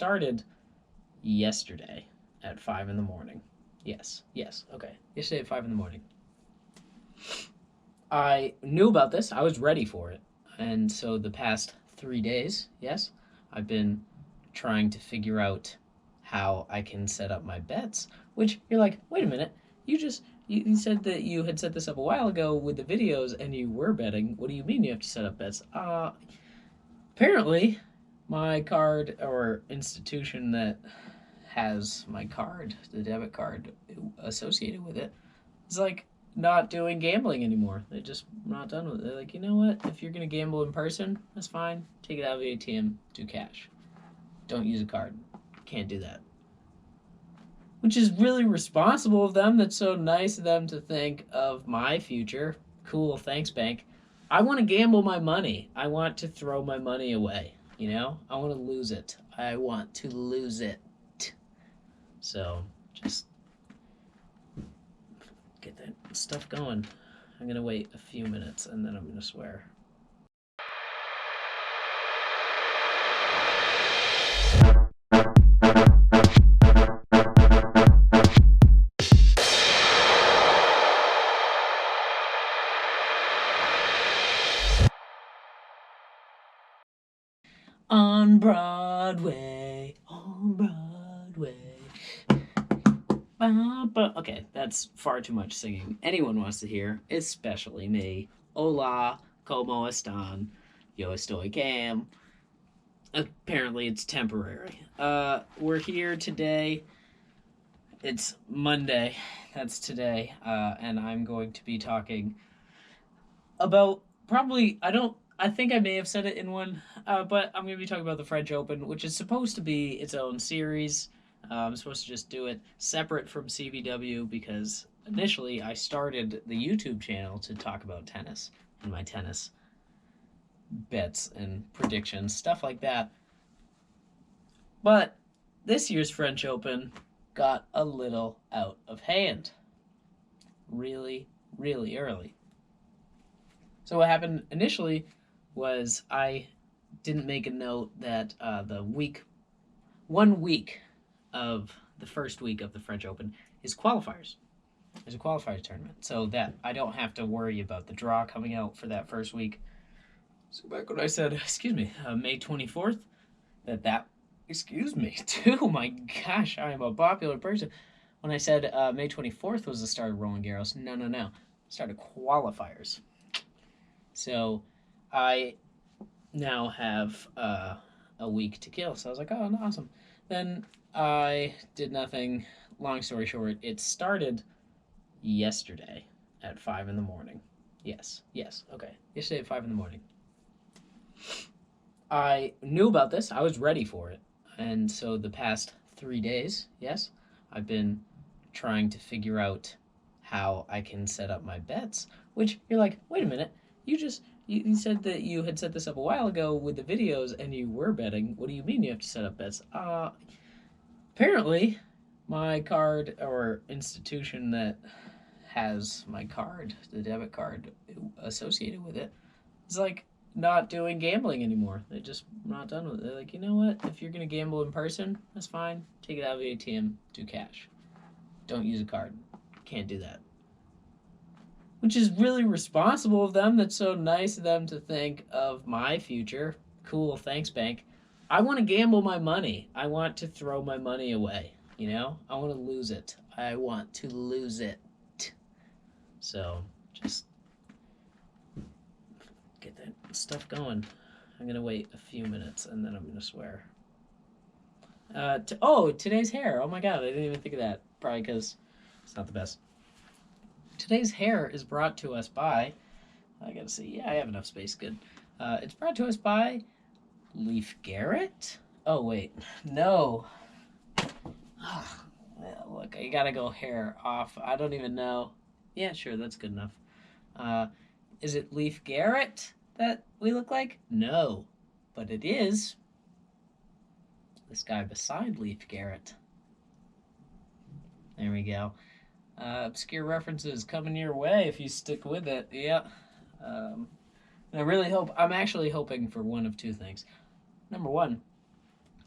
started yesterday at 5 in the morning. Yes, okay. Yesterday at 5 in the morning. I knew about this. I was ready for it. And so the past 3 days, yes, I've been trying to figure out how I can set up my bets. Which you're like, wait a minute, you said that you had set this up a while ago with the videos and you were betting. What do you mean you have to set up bets? Apparently, my card or institution that has my card, the debit card associated with it, is like not doing gambling anymore. They're just not done with it. They're like, you know what? If you're gonna gamble in person, that's fine. Take it out of the ATM, do cash. Don't use a card. Can't do that. Which is really responsible of them. That's so nice of them to think of my future. Cool, thanks, bank. I want to gamble my money. I want to throw my money away. I want to lose it. I want to lose it. So just get that stuff going. I'm going to wait a few minutes and then I'm going to swear. On Broadway, on Broadway. Okay, that's far too much singing anyone wants to hear, especially me. Hola, como están? Yo estoy cam. Apparently, it's temporary. We're here today. It's Monday. That's today. And I'm going to be talking about I think I may have said it in one, but I'm going to be talking about the French Open, which is supposed to be its own series. I'm supposed to just do it separate from CVW because initially I started the YouTube channel to talk about tennis and my tennis bets and predictions, stuff like that. But this year's French Open got a little out of hand. Really, really early. So what happened initially was I didn't make a note that the 1 week of the first week of the French Open is qualifiers. There's a qualifiers tournament, so that I don't have to worry about the draw coming out for that first week. So back when I said, May 24th, excuse me, too, my gosh, I am a popular person. When I said May 24th was the start of Roland Garros, no, start of qualifiers. So I now have a week to kill. So I was like, oh, awesome. Then I did nothing. Long story short, it started yesterday at 5 in the morning. Yes, okay. Yesterday at 5 in the morning. I knew about this. I was ready for it. And so the past 3 days, yes, I've been trying to figure out how I can set up my bets. Which you're like, wait a minute, you said that you had set this up a while ago with the videos and you were betting. What do you mean you have to set up bets? Apparently, my card or institution that has my card, the debit card associated with it, is like not doing gambling anymore. They're just not done with it. They're like, you know what? If you're going to gamble in person, that's fine. Take it out of the ATM, do cash. Don't use a card. Can't do that. Which is really responsible of them. That's so nice of them to think of my future. Cool, thanks, bank. I want to gamble my money. I want to throw my money away. I want to lose it. I want to lose it. So just get that stuff going. I'm going to wait a few minutes and then I'm going to swear. Today's hair. Oh my god, I didn't even think of that. Probably because it's not the best. Today's hair is brought to us by, I gotta see, yeah, I have enough space, good. It's brought to us by Leif Garrett? Oh, wait, no. Well, look, I gotta go hair off. I don't even know. Yeah, sure, that's good enough. Is it Leif Garrett that we look like? No, but it is this guy beside Leif Garrett. There we go. Obscure references coming your way if you stick with it. Yeah. I'm actually hoping for one of two things. Number one,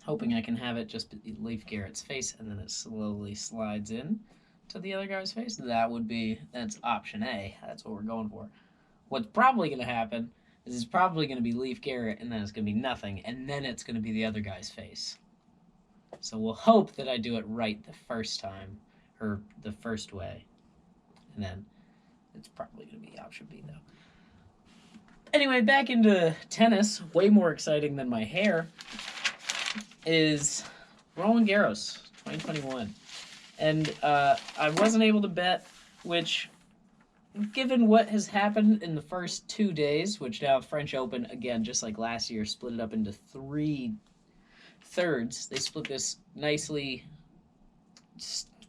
hoping I can have it just be Leif Garrett's face, and then it slowly slides in to the other guy's face. That's option A. That's what we're going for. What's probably going to happen is it's probably going to be Leif Garrett, and then it's going to be nothing, and then it's going to be the other guy's face. So we'll hope that I do it right the first time, or the first way, and then it's probably going to be option B, though. Anyway, back into tennis. Way more exciting than my hair is Roland Garros 2021. And I wasn't able to bet, which, given what has happened in the first 2 days, which now French Open, again, just like last year, split it up into 3 thirds. They split this nicely,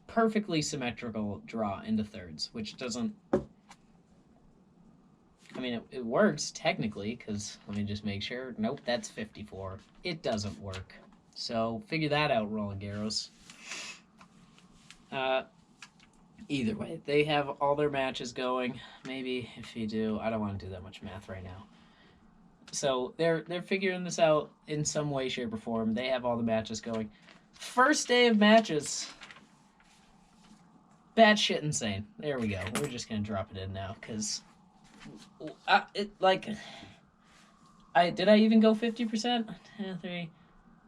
perfectly symmetrical draw into thirds, which doesn't... I mean, it works technically, because let me just make sure. Nope, that's 54. It doesn't work. So figure that out, Roland Garros. Either way, they have all their matches going. Maybe if you do, I don't want to do that much math right now. So they're figuring this out in some way, shape, or form. They have all the matches going. First day of matches. Batshit insane. There we go. We're just gonna drop it in now, because did I even go 50%? 10, 3,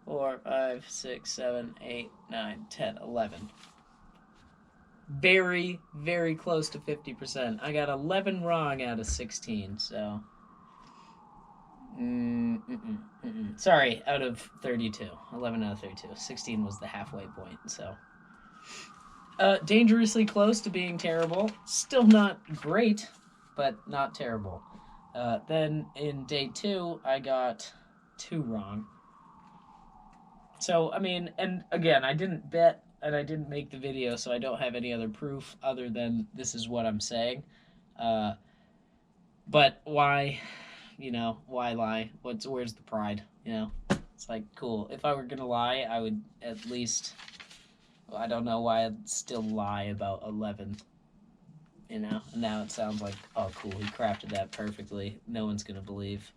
4, 5, 6, 7, 8, 9, 10, 11. Very, very close to 50%. I got 11 wrong out of 16, so... Sorry, out of 32. 11 out of 32. 16 was the halfway point, so... dangerously close to being terrible. Still not great, but not terrible. Then in day 2, I got 2 wrong. So, I mean, and again, I didn't bet and I didn't make the video, so I don't have any other proof other than this is what I'm saying. But why, why lie? Where's the pride, It's like, cool. If I were gonna lie, I would at least, I don't know why I'd still lie about 11, And now it sounds like, oh, cool, he crafted that perfectly. No one's gonna believe,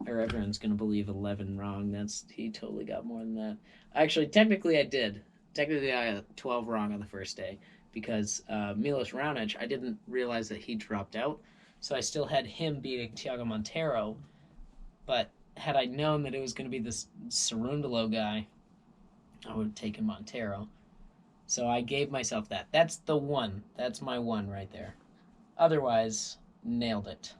or everyone's gonna believe 11 wrong. He totally got more than that. Actually, technically I did. Technically I got 12 wrong on the first day, because Milos Raonic, I didn't realize that he dropped out, so I still had him beating Thiago Monteiro, but had I known that it was going to be this Cerundolo guy, I would have taken Monteiro. So I gave myself that. That's the one. That's my one right there. Otherwise, nailed it.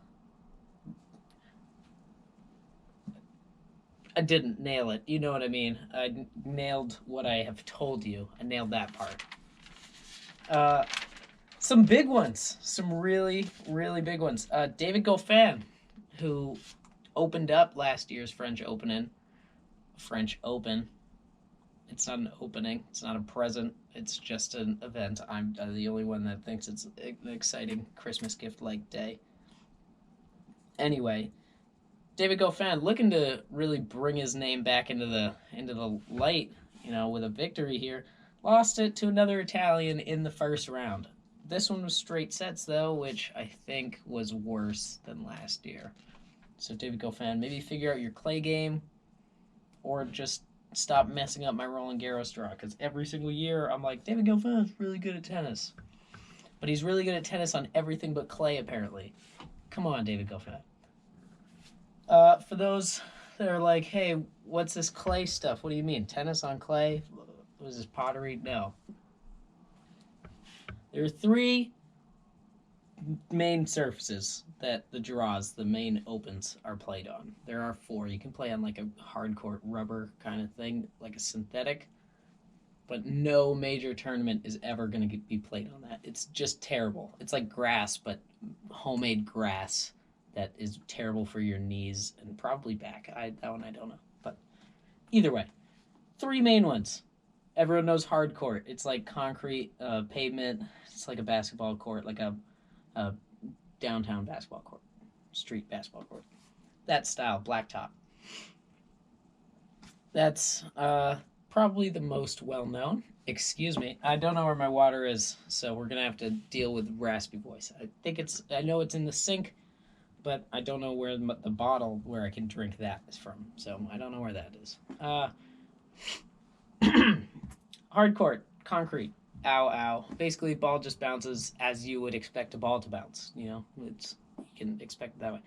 I didn't nail it. You know what I mean? I nailed what I have told you. I nailed that part. Some big ones. Some really, really big ones. David Goffin, who opened up last year's French Open. It's not an opening. It's not a present. It's just an event. I'm the only one that thinks it's an exciting Christmas gift-like day. Anyway, David Goffin looking to really bring his name back into the light, with a victory here. Lost it to another Italian in the first round. This one was straight sets, though, which I think was worse than last year. So, David Goffin, maybe figure out your clay game, or just stop messing up my Roland Garros draw, because every single year I'm like, David Goffin's really good at tennis. But he's really good at tennis on everything but clay, apparently. Come on, David Goffin. For those that are like, hey, what's this clay stuff? What do you mean? Tennis on clay? Was this pottery? No. There are 3 main surfaces that the main opens are played on. There are 4. You can play on like a hardcourt rubber kind of thing, like a synthetic, but no major tournament is ever going to be played on that. It's just terrible. It's like grass, but homemade grass that is terrible for your knees and probably back. That one I don't know. But either way, 3 main ones. Everyone knows hardcourt. It's like concrete pavement. It's like a basketball court, like a downtown basketball court, street basketball court. That style, blacktop. That's probably the most well-known. Excuse me. I don't know where my water is, so we're going to have to deal with raspy voice. I know it's in the sink, but I don't know where the bottle where I can drink that is from, so I don't know where that is. Hard court, concrete. Ow, ow. Basically, ball just bounces as you would expect a ball to bounce. It's you can expect it that way.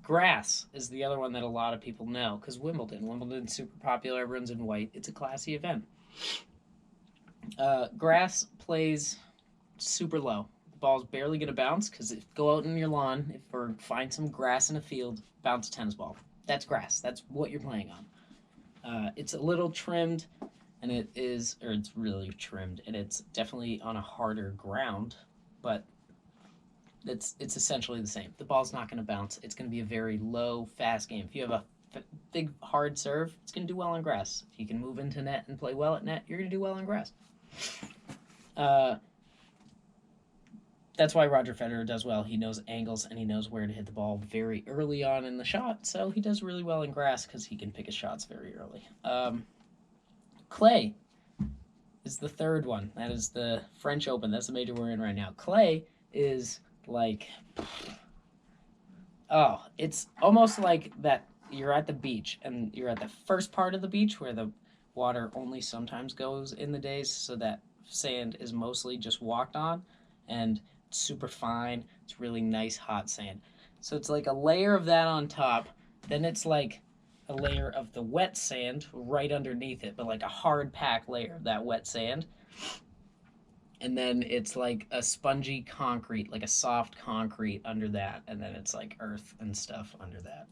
Grass is the other one that a lot of people know because Wimbledon's super popular. Everyone's in white. It's a classy event. Grass plays super low. The ball's barely gonna bounce because if go out in your lawn, or find some grass in a field, bounce a tennis ball. That's grass. That's what you're playing on. It's a little trimmed, and it's really trimmed, and it's definitely on a harder ground, but it's essentially the same. The ball's not going to bounce. It's going to be a very low, fast game. If you have a big, hard serve, it's going to do well on grass. If you can move into net and play well at net, you're going to do well on grass. That's why Roger Federer does well. He knows angles and he knows where to hit the ball very early on in the shot, so he does really well in grass because he can pick his shots very early. Clay is the third one. That is the French Open. That's the major we're in right now. Clay is like, it's almost like that you're at the beach and you're at the first part of the beach where the water only sometimes goes in the days, so that sand is mostly just walked on, and it's super fine. It's really nice hot sand. So it's like a layer of that on top, then it's like a layer of the wet sand right underneath it, but like a hard pack layer of that wet sand. And then it's like a spongy concrete, like a soft concrete under that, and then it's like earth and stuff under that.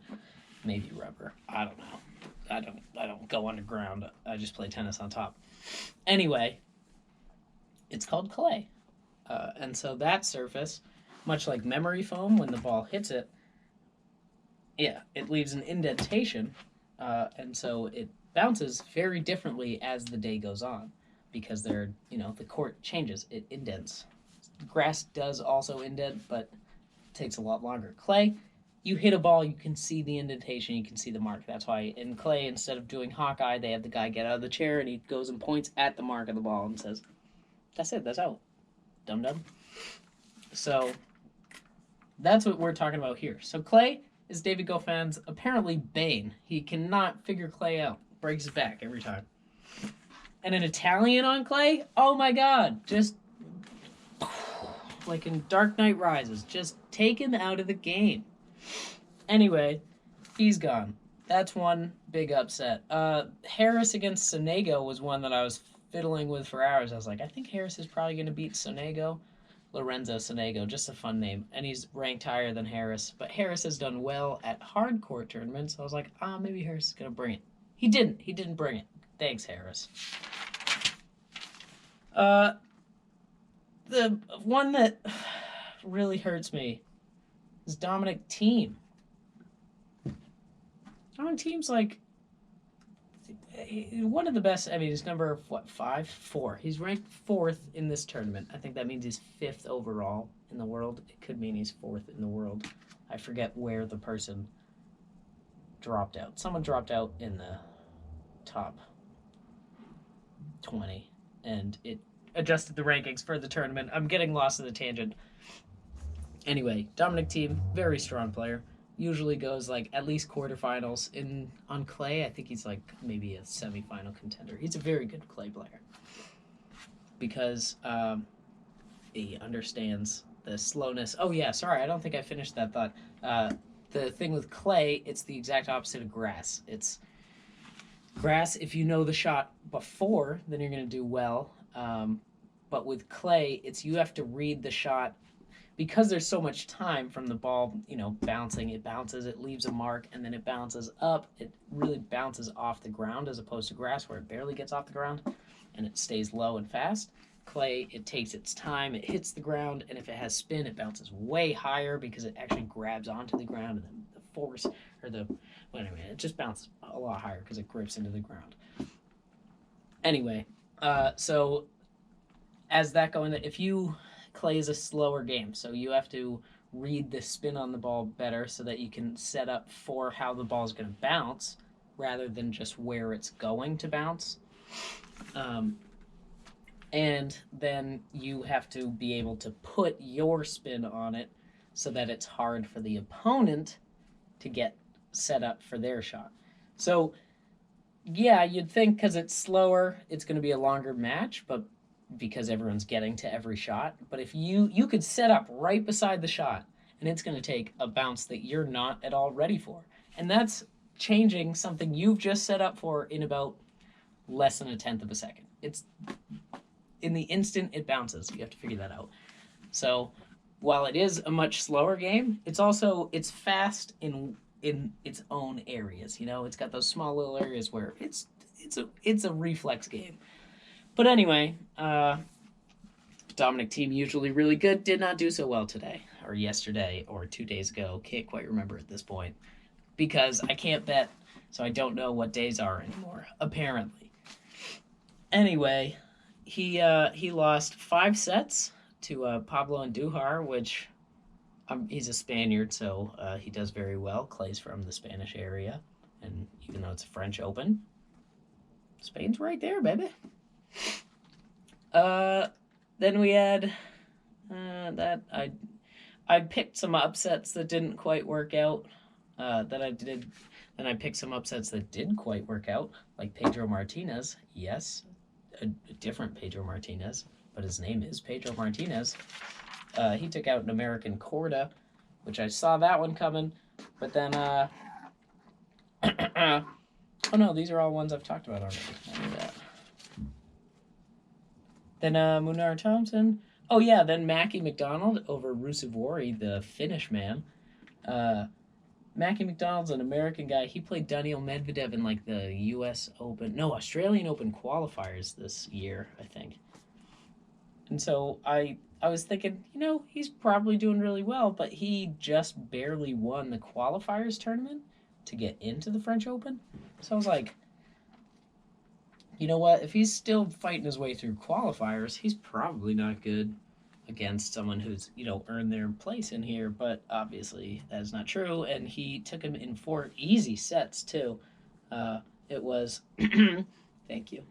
Maybe rubber. I don't know. I don't go underground. I just play tennis on top. Anyway, it's called clay. And so that surface, much like memory foam, when the ball hits it, it leaves an indentation, and so it bounces very differently as the day goes on, because the court changes, it indents. Grass does also indent, but it takes a lot longer. Clay, you hit a ball, you can see the indentation, you can see the mark. That's why in clay, instead of doing Hawkeye, they have the guy get out of the chair and he goes and points at the mark of the ball and says, "That's it, that's out. Dum-dum." So that's what we're talking about here. So clay is David Goffin's apparently bane. He cannot figure clay out. Breaks his back every time. And an Italian on clay? Oh my god. Just like in Dark Knight Rises. Just take him out of the game. Anyway, he's gone. That's one big upset. Harris against Sonego was one that I was fiddling with for hours. I was like, I think Harris is probably going to beat Sonego. Lorenzo Sonego, just a fun name. And he's ranked higher than Harris. But Harris has done well at hard court tournaments. So I was like, maybe Harris is going to bring it. He didn't. He didn't bring it. Thanks, Harris. The one that really hurts me is Dominic Thiem. Dominic Thiem's like one of the best. I mean, he's number, 5? 4. He's ranked 4th in this tournament. I think that means he's 5th overall in the world. It could mean he's 4th in the world. I forget where the person dropped out. Someone dropped out in the top 20, and it adjusted the rankings for the tournament. I'm getting lost in the tangent. Anyway, Dominic Thiem, very strong player. Usually goes like at least quarterfinals. On clay, I think he's like maybe a semifinal contender. He's a very good clay player because he understands the slowness. Oh yeah, sorry, I don't think I finished that thought. The thing with clay, it's the exact opposite of grass. It's grass, if you know the shot before, then you're going to do well. But with clay, it's you have to read the shot. Because there's so much time from the ball, bouncing, it bounces, it leaves a mark, and then it bounces up. It really bounces off the ground as opposed to grass where it barely gets off the ground and it stays low and fast. Clay, it takes its time, it hits the ground, and if it has spin, it bounces way higher because it actually grabs onto the ground, and then the force, it just bounces a lot higher because it grips into the ground. Anyway, so as that going, clay is a slower game, so you have to read the spin on the ball better so that you can set up for how the ball is going to bounce rather than just where it's going to bounce. And then you have to be able to put your spin on it so that it's hard for the opponent to get set up for their shot. So Yeah, you'd think because it's slower, it's going to be a longer match, but because everyone's getting to every shot. But if you could set up right beside the shot, and it's going to take a bounce that you're not at all ready for, and that's changing something you've just set up for in about less than a tenth of a second. It's in the instant it bounces. You have to figure that out. So while it is a much slower game, it's fast in its own areas. You know, it's got those small little areas where it's a reflex game. But anyway, Dominic team usually really good. Did not do so well today or yesterday or 2 days ago. Can't quite remember at this point because I can't bet, so I don't know what days are anymore. Apparently. Anyway, he lost 5 sets to Pablo Andujar, which he's a Spaniard, so he does very well. Clay's from the Spanish area, and even though it's a French Open, Spain's right there, baby. Then we had that I picked some upsets that didn't quite work out. That I did. Then I picked some upsets that did quite work out, like Pedro Martinez. Yes, a different Pedro Martinez, but his name is Pedro Martinez. He took out an American Corda, which I saw that one coming, but then oh no, these are all ones I've talked about already. I knew that. Then Munar Thompson. Oh yeah, then Mackie McDonald over Rusevori, the Finnish man. Mackie McDonald's an American guy. He played Daniil Medvedev in like the U.S. Open, no, Australian Open qualifiers this year, I think. And so I was thinking, you know, he's probably doing really well, but he just barely won the qualifiers tournament to get into the French Open. So I was like, you know what? If he's still fighting his way through qualifiers, he's probably not good against someone who's, you know, earned their place in here. But obviously that is not true. And he took him in 4 easy sets, too. It was, thank you.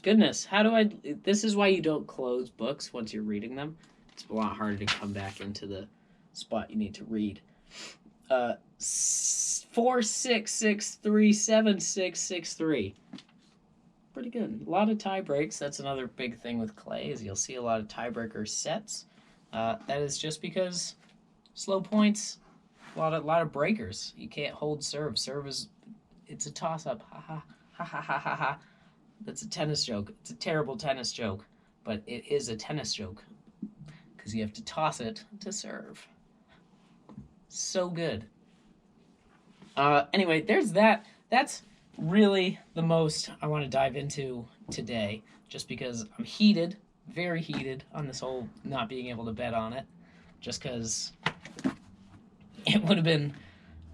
Goodness, how do I, this is why you don't close books once you're reading them. It's a lot harder to come back into the spot you need to read. 4-6-6-3-7-6-6-3. Pretty good. A lot of tie breaks. That's another big thing with Clay is you'll see a lot of tiebreaker sets. That is just because slow points, a lot of breakers. You can't hold serve. Serve is, it's a toss up. Ha ha ha ha ha ha ha. That's a tennis joke. It's a terrible tennis joke, but it is a tennis joke because you have to toss it to serve. So good. Anyway, there's that. That's really the most I want to dive into today, just because I'm heated, very heated on this whole not being able to bet on it, just because it would have been,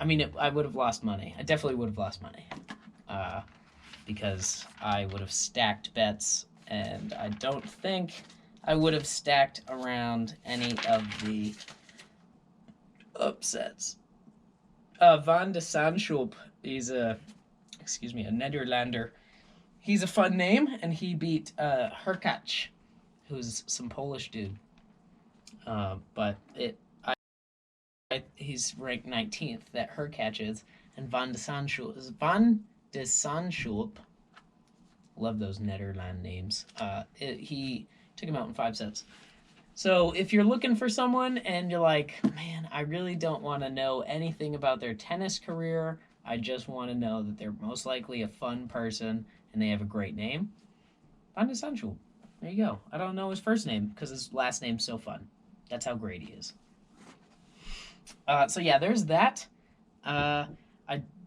I mean, I would have lost money. I definitely would have lost money. Because I would have stacked bets, and I don't think I would have stacked around any of the upsets. Van de Sandschulp, he's a Nederlander. He's a fun name, and he beat Herkach, who's some Polish dude. But he's ranked 19th, that Herkach is, and Van de Sandschulp, love those Nederland names. He took him out in 5 sets. So if you're looking for someone and you're like, man, I really don't want to know anything about their tennis career, I just want to know that they're most likely a fun person and they have a great name, Van de Sandschulp. There you go. I don't know his first name because his last name's so fun. That's how great he is. So yeah, there's that. I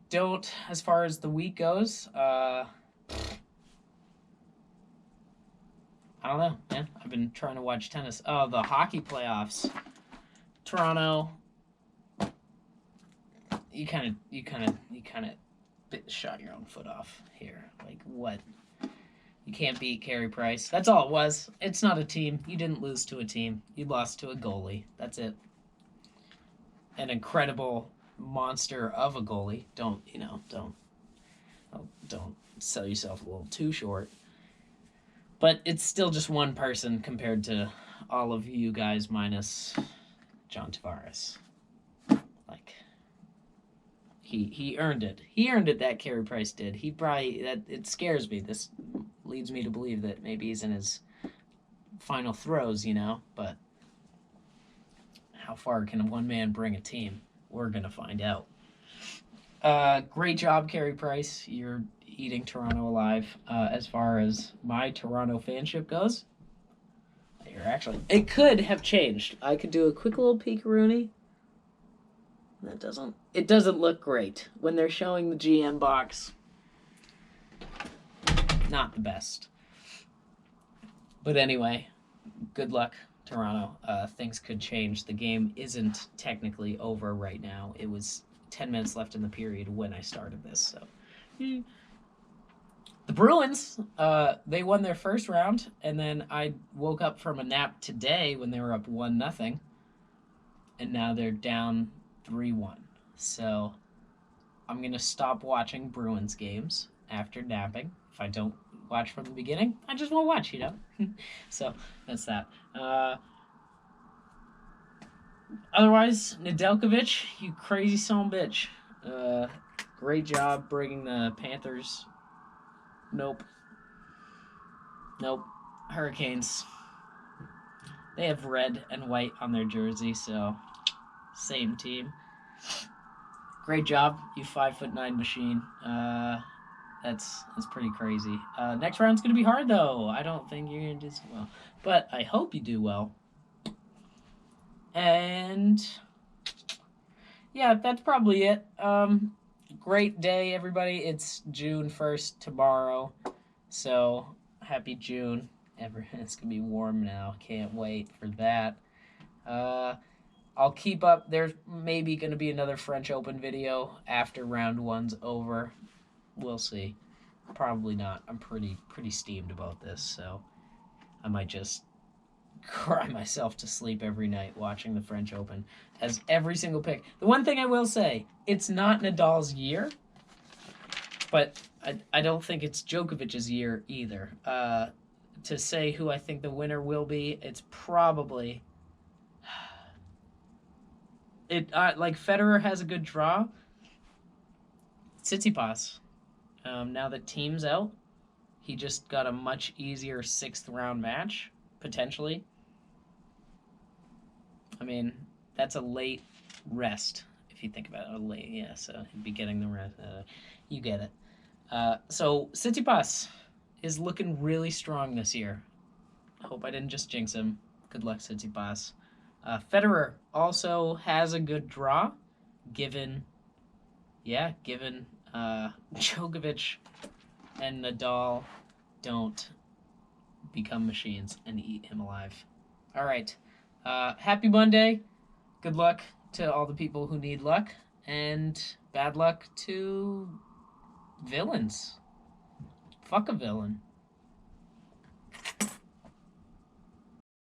don't, as far as the week goes, I don't know, man. I've been trying to watch tennis. Oh, the hockey playoffs. Toronto. You kind of shot your own foot off here. Like, what? You can't beat Carey Price. That's all it was. It's not a team. You didn't lose to a team. You lost to a goalie. That's it. An incredible monster of a goalie. Don't sell yourself a little too short. But it's still just one person compared to all of you guys minus John Tavares. Like, He earned it. He earned it. That Carey Price did. He probably that it scares me. This leads me to believe that maybe he's in his final throws. But how far can one man bring a team? We're gonna find out. Great job, Carey Price. You're eating Toronto alive. As far as my Toronto fanship goes, it could have changed. I could do a quick little peek-a-rooney. It doesn't look great when they're showing the GM box. Not the best. But anyway, good luck, Toronto. Things could change. The game isn't technically over right now. It was 10 minutes left in the period when I started this. So, the Bruins, they won their first round, and then I woke up from a nap today when they were up 1-0, and now they're down 3-1. So I'm going to stop watching Bruins games after napping. If I don't watch from the beginning, I just won't watch, So that's that. Otherwise, Nedeljkovic, you crazy son of a bitch. Great job bringing the Panthers. Nope. Hurricanes. They have red and white on their jersey, so same team. Great job, you 5'9" machine. That's pretty crazy. Next round's gonna be hard though. I don't think you're gonna do so well, but I hope you do well. And yeah, that's probably it. Great day, everybody. It's June 1st tomorrow, so happy June. It's gonna be warm now. Can't wait for that. I'll keep up. There's maybe going to be another French Open video after round one's over. We'll see. Probably not. I'm pretty steamed about this, so I might just cry myself to sleep every night watching the French Open as every single pick. The one thing I will say, it's not Nadal's year, but I don't think it's Djokovic's year either. To say who I think the winner will be, it's probably... like Federer has a good draw. Tsitsipas. Now that Team's out, he just got a much easier 6th round match, potentially. I mean, that's a late rest, if you think about it. So he'd be getting the rest. You get it. So Tsitsipas is looking really strong this year. I hope I didn't just jinx him. Good luck, Tsitsipas. Federer also has a good draw, given Djokovic and Nadal don't become machines and eat him alive. All right. Happy Monday. Good luck to all the people who need luck, and bad luck to villains. Fuck a villain.